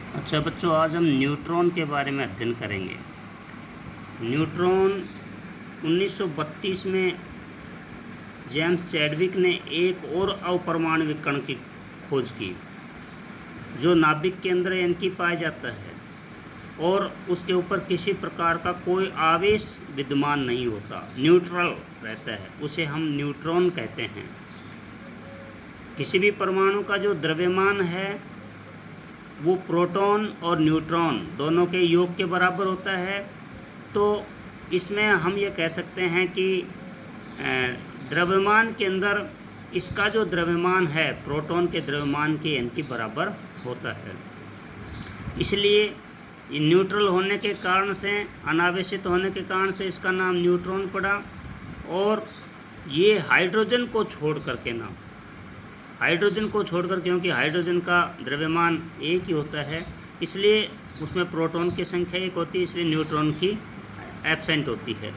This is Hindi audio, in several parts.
अच्छा बच्चों, आज हम न्यूट्रॉन के बारे में अध्ययन करेंगे। न्यूट्रॉन 1932 में जेम्स चैडविक ने एक और अपर्माणविक कण की खोज की जो नाभिक के अंदर यानी पाया जाता है और उसके ऊपर किसी प्रकार का कोई आवेश विद्यमान नहीं होता, न्यूट्रल रहता है। उसे हम न्यूट्रॉन कहते हैं। किसी भी परमाणु का जो द्रव्यमान है वो प्रोटॉन और न्यूट्रॉन दोनों के योग के बराबर होता है। तो इसमें हम ये कह सकते हैं कि द्रव्यमान के अंदर इसका जो द्रव्यमान है प्रोटॉन के द्रव्यमान के यानी बराबर होता है। इसलिए न्यूट्रल होने के कारण से, अनावेशित होने के कारण से इसका नाम न्यूट्रॉन पड़ा। और ये हाइड्रोजन को छोड़ करके नाम, हाइड्रोजन को छोड़कर, क्योंकि हाइड्रोजन का द्रव्यमान एक ही होता है इसलिए उसमें प्रोटॉन की संख्या एक होती है, इसलिए न्यूट्रॉन की एब्सेंट होती है।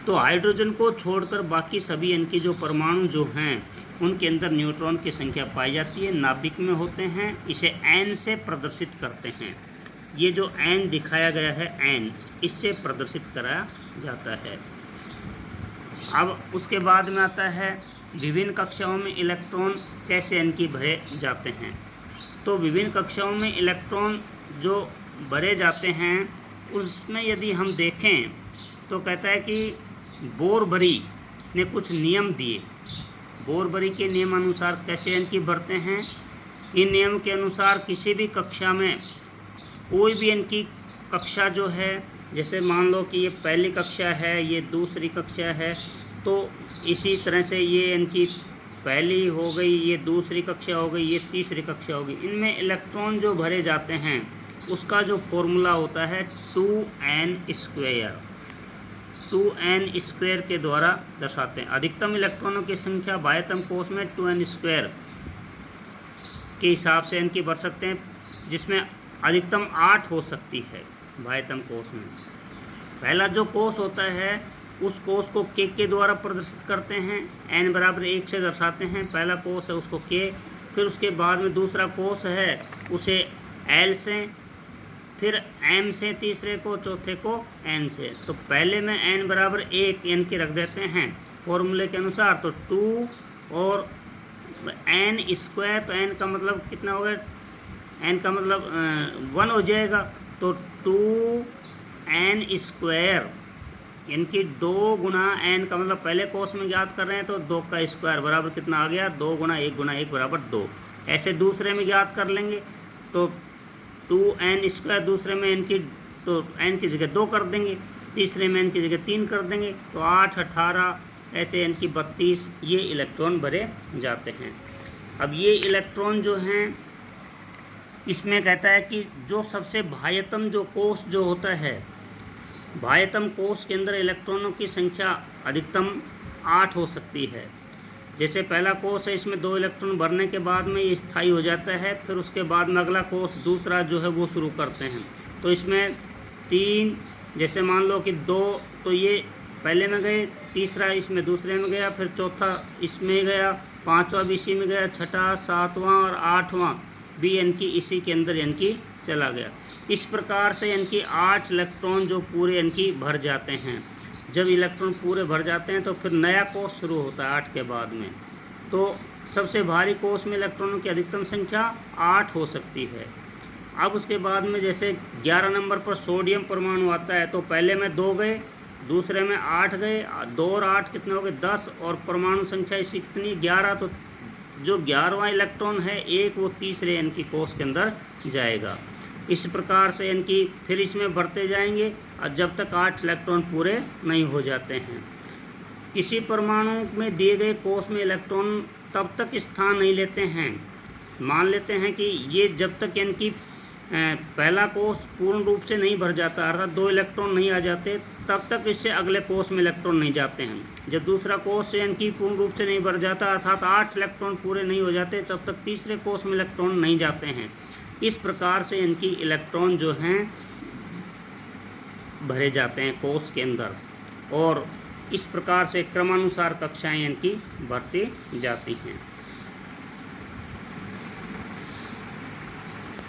तो हाइड्रोजन को छोड़कर बाकी सभी इनकी जो परमाणु जो हैं उनके अंदर न्यूट्रॉन की संख्या पाई जाती है, नाभिक में होते हैं। इसे एन से प्रदर्शित करते हैं। ये जो एन दिखाया गया है, एन, इससे प्रदर्शित कराया जाता है। अब उसके बाद में आता है विभिन्न कक्षाओं में इलेक्ट्रॉन कैसे इनकी भरे जाते हैं। तो विभिन्न कक्षाओं में इलेक्ट्रॉन जो भरे जाते हैं उसमें यदि हम देखें तो कहता है कि बोरबरी ने कुछ नियम दिए। बोरबरी के नियमानुसार कैसे इनकी भरते हैं। इन नियम के अनुसार किसी भी कक्षा में कोई भी इनकी कक्षा जो है, जैसे मान लो कि ये पहली कक्षा है, ये दूसरी कक्षा है, तो इसी तरह से ये इनकी पहली हो गई, ये दूसरी कक्षा हो गई, ये तीसरी कक्षा हो गई। इनमें इलेक्ट्रॉन जो भरे जाते हैं उसका जो फॉर्मूला होता है 2n²। 2n² के द्वारा दर्शाते हैं। अधिकतम इलेक्ट्रॉनों की संख्या बाह्यतम कोश में 2n² के हिसाब से इनकी भर सकते हैं, जिसमें अधिकतम 8 हो सकती है बाह्यतम कोश में। पहला जो कोश होता है उस कोश को के द्वारा प्रदर्शित करते हैं, n बराबर 1 से दर्शाते हैं। पहला कोश है उसको के, फिर उसके बाद में दूसरा कोश है उसे l से, फिर m से तीसरे को, चौथे को n से। तो पहले में n बराबर 1 n के रख देते हैं फॉर्मूले के अनुसार, तो 2 और n², तो n का मतलब कितना हो गया, n का मतलब 1 हो जाएगा। तो 2n² इनकी 2 गुना n का मतलब पहले कोश में ज्ञात कर रहे हैं तो 2 का स्क्वायर बराबर कितना आ गया, 2 गुना 1 बराबर 2। ऐसे दूसरे में ज्ञात कर लेंगे तो 2n² दूसरे में इनकी, तो n की जगह 2 कर देंगे, तीसरे में n की जगह 3 कर देंगे, तो 8, 18, ऐसे इनकी 32 ये इलेक्ट्रॉन भरे जाते हैं। अब ये इलेक्ट्रॉन जो हैं इसमें कहता है कि जो सबसे बाह्यतम जो कोश जो होता है, बाह्यतम कोश के अंदर इलेक्ट्रॉनों की संख्या अधिकतम 8 हो सकती है। जैसे पहला कोश है, इसमें 2 इलेक्ट्रॉन भरने के बाद में ये स्थायी हो जाता है, फिर उसके बाद में अगला कोश दूसरा जो है वो शुरू करते हैं। तो इसमें 3, जैसे मान लो कि 2 तो ये पहले में गए, तीसरा इसमें दूसरे में गया, फिर चौथा इसमें गया, पाँचवा भी इसी में गया, छठा, सातवां और 8वां भी इनकी इसी के अंदर इनकी चला गया। इस प्रकार से इनकी 8 इलेक्ट्रॉन जो पूरे इनकी भर जाते हैं। जब इलेक्ट्रॉन पूरे भर जाते हैं तो फिर नया कोश शुरू होता है 8 के बाद में। तो सबसे भारी कोश में इलेक्ट्रॉनों की अधिकतम संख्या 8 हो सकती है। अब उसके बाद में जैसे 11 नंबर पर सोडियम परमाणु आता है, तो पहले में 2 गए, दूसरे में 8 गए, 2 और 8 कितने हो गए, 10, और परमाणु संख्या इसकी कितनी, 11। तो जो 11वां इलेक्ट्रॉन है एक, वो तीसरे इनकी कोश के अंदर जाएगा। इस प्रकार से इनकी फिर इसमें बढ़ते जाएंगे और जब तक 8 इलेक्ट्रॉन पूरे नहीं हो जाते हैं। किसी परमाणु में दिए गए कोश में इलेक्ट्रॉन तब तक स्थान नहीं लेते हैं। मान लेते हैं कि ये जब तक इनकी पहला कोश पूर्ण रूप से नहीं भर जाता, अर्थात 2 इलेक्ट्रॉन नहीं आ जाते, तब तक इससे अगले कोश में इलेक्ट्रॉन नहीं जाते हैं। जब दूसरा कोश से इनकी पूर्ण रूप से नहीं भर जाता, अर्थात 8 इलेक्ट्रॉन पूरे नहीं हो जाते, तब तक तीसरे कोश में इलेक्ट्रॉन नहीं जाते हैं। इस प्रकार से इनकी इलेक्ट्रॉन जो हैं भरे जाते हैं कोश के अंदर, और इस प्रकार से क्रमानुसार कक्षाएं इनकी बढ़ती जाती हैं।